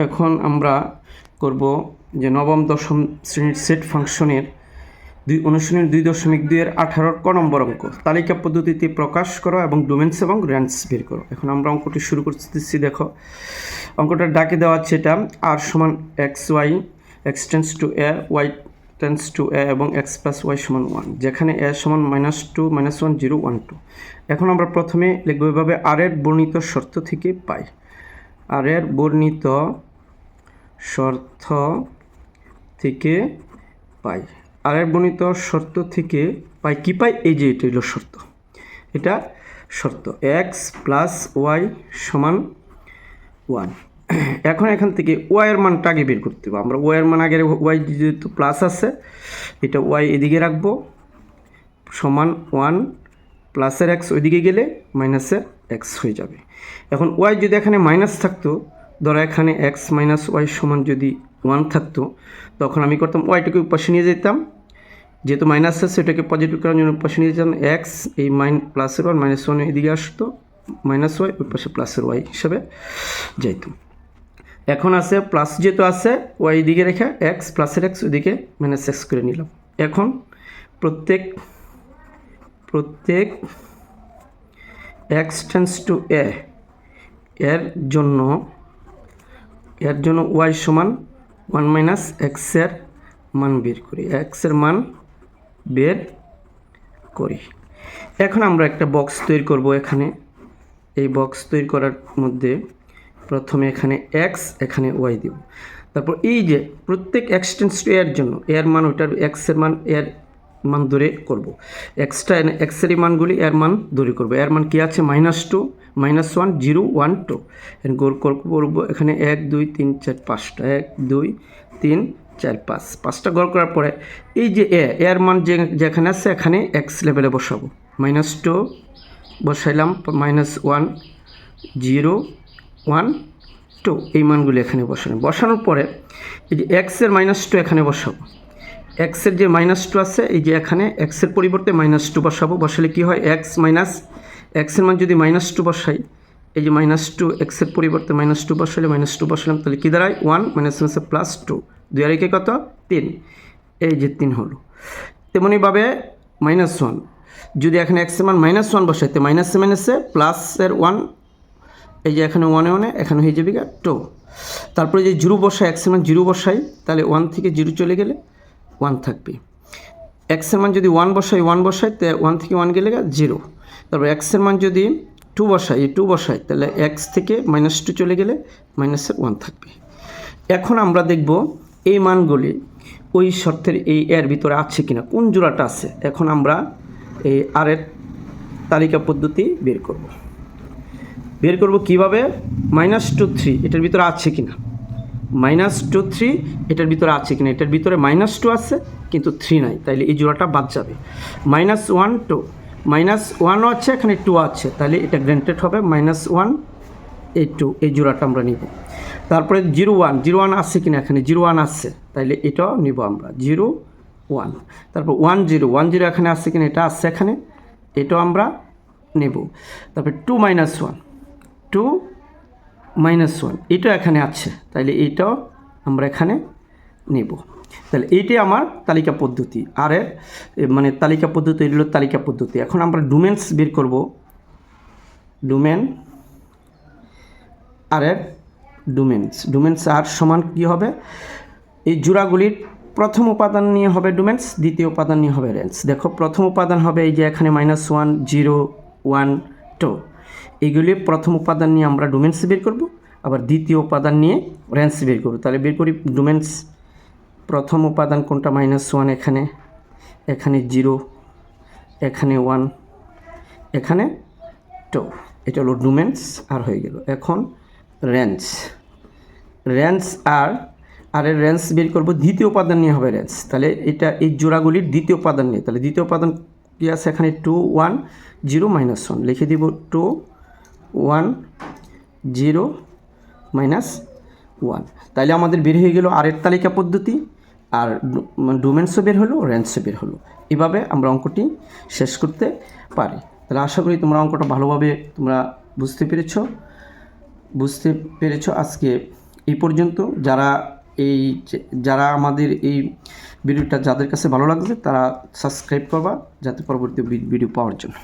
এখন আমরা করব যে নবম দশম শ্রেণীর সেট ফাংশনের অনুশীলনী 2.2 এর 18 ক নম্বর অঙ্ক তালিকা পদ্ধতিতে প্রকাশ করো এবং ডোমেন্স এবং রেঞ্জ বের করো। এখন আমরা অঙ্কটি শুরু করতেছি। দেখো অঙ্কটা ডাকে দেওয়া আছে এটা আর সমান x y x tends to a y tends to a এবং এক্স প্লাস ওয়াই সমান 1, যেখানে এ সমান -2 -1 0 1 2। এখন আমরা প্রথমে লিখব এভাবে আর এর বর্ণিত শর্ত থেকে পাই। আর এর বর্ণিত শর্ত থেকে পাই। আর এর বর্ণিত শর্ত থেকে পাই কি পাই? এই যে এটা হলো শর্ত, এটা শর্ত এক্স প্লাস ওয়াই সমান 1। এখন এখান থেকে ওয়াই এর মানটা আগে বের করতে হবে। আমরা ওয়াই এর মান আগে, ওয়াই যেহেতু প্লাস আছে এটা ওয়াই এদিকে রাখবো সমান 1 প্লাসের এক্স ওইদিকে গেলে মাইনাসের এক্স হয়ে যাবে। এখন ওয়াই যদি এখানে মাইনাস থাকতো, ধরো এখানে এক্স মাইনাস ওয়াই সমান যদি 1 থাকতো, তখন আমি করতাম ওয়াইটাকে পাশে নিয়ে যেতাম, যেহেতু মাইনাস আছে সেটাকে পজিটিভ করার জন্য পাশে নিয়ে যেতাম। এক্স এই প্লাসের 1 -1 এদিকে আসতো, মাইনাস ওয়াই ওই পাশে প্লাসের ওয়াই হিসাবে যাইত। এখন আছে প্লাস যেহেতু আছে ওয়াই এদিকে রেখে এক্স প্লাসের এক্স ওইদিকে মাইনাস এক্স করে নিলাম। এখন প্রত্যেক এক্স টেন্স টু এ এর জন্য ওয়াই সমান 1 মাইনাস এক্সের মান বের করি, এক্সের মান বের করি। এখন আমরা একটা বক্স তৈরি করব। এখানে এই বক্স তৈরি করার মধ্যে প্রথমে এখানে এক্স এখানে ওয়াই দেব, তারপর এই যে প্রত্যেক এক্স টেন্স টু এর জন্য এর মান ওইটার এক্সের মান এর মান ধরে করব। এক্সের মানগুলি এর মান ধরে করব। এর মান কি আছে? -2 -1 0 1 2। গোল করব এখানে 1 2 3 4 5টা 1 2 3 4 5 5টা গোল করার পরে এই যে এর মান যেখানে আছে এখানে এক্স লেভেলে বসাবো। -2 বসাইলাম, -1 0 1 2 এই মানগুলি এখানে বসানোর পরে এই যে এক্সের -2 এখানে বসাবো। এক্সের যে -2 আছে এই যে এখানে এক্সের পরিবর্তে -2 বসাবো। বসালে কি হয়? এক্সের মান যদি -2 বসাই, এই যে -2 এক্সের পরিবর্তে -2 বসালে -2 বসালাম, তাহলে কি দাঁড়ায়? 1 -1 +2 2 আর 1 কত? 3। এই যে 3 হলো। তেমনিভাবে -1 যদি এখানে এক্সের মান -1 বসাই, তো মাইনাসে প্লাসের 1 এই যে এখানে 1 1 এখানে হয়ে যাবে 2। তারপরে যে 0 বসাই, এক্সের মান 0 বসাই, তাহলে 1 থেকে 0 চলে গেলে 1 থাকবে। এক্সের মান যদি 1 বসাই তো 1 থেকে 1 গেলে 0। তারপর এক্সের মান যদি 2 বসাই তাহলে এক্স থেকে -2 চলে গেলে -1 থাকবে। এখন আমরা দেখব এই মানগুলি ওই শর্তের এই এর ভিতরে আছে কিনা, কোন জোড়াটা আছে। এখন আমরা এই আর এর তালিকা পদ্ধতি বের করব কিভাবে? -2 3 এটার ভিতরে আছে কিনা, -2 3 এটার ভিতরে আছে কিনা। এটার ভিতরে -2 আছে কিন্তু 3 নাই, তাইলে এই জোড়াটা বাদ যাবে। -1 2 -1 আছে এখানে 2 আছে, তাহলে এটা গ্র্যান্টেড হবে। -1 এই 2 এই জোড়াটা আমরা নিব। তারপরে 0 1 আছে কিনা, এখানে 0 1 আছে, তাইলে এটাও নিব আমরা 0 1। তারপর 1 0 এখানে আছে কিনা, এটা আছে এখানে, এটাও আমরা নেব। তারপরে 2 -1 এটা এখানে আছে, তাইলে এইটাও আমরা এখানে নেব। তাহলে এইটাই আমার তালিকা পদ্ধতি। আর এর মানে তালিকা পদ্ধতি হলো তালিকা পদ্ধতি। এখন আমরা ডোমেন্স বের করব। আর এর ডোমেন্স আর সমান কি হবে? এই জোড়াগুলির প্রথম উপাদান নিয়ে হবে ডোমেন্স, দ্বিতীয় উপাদান নিয়ে হবে রেঞ্জ। দেখো প্রথম উপাদান হবে এই যে এখানে -1 0 1 2, এইগুলি প্রথম উপাদান নিয়ে আমরা ডোমেন্স বের করব, আবার দ্বিতীয় উপাদান নিয়ে রেঞ্জ বের করব। তাহলে বের করি ডোমেন্স। প্রথম উপাদান কোনটা? -1 এখানে 0 এখানে 1 এখানে 2, এটা হলো ডোমেন্স আর হয়ে গেল। এখন রেঞ্জ আর এর রেঞ্জ বের করব, দ্বিতীয় উপাদান নিয়ে হবে রেঞ্জ। তাহলে এটা এই জোড়াগুলির দ্বিতীয় উপাদান নিয়ে, তাহলে দ্বিতীয় উপাদান কি আছে? এখানে 2 1 0 -1 লিখে দিব 2 1 0 -1। তাইলে আমাদের বের হয়ে গেল আর এর তালিকা পদ্ধতি, আর ডোমেন্সও বের হলো, রেঞ্জও বের হলো। এভাবে আমরা অঙ্কটি শেষ করতে পারি। তাহলে আশা করি তোমরা অঙ্কটা ভালোভাবে বুঝতে পেরেছ। আজকে এই পর্যন্ত। যারা আমাদের এই ভিডিওটা যাদের কাছে ভালো লাগছে তারা সাবস্ক্রাইব করবা, যাতে পরবর্তী ভিডিও পাওয়ার জন্য।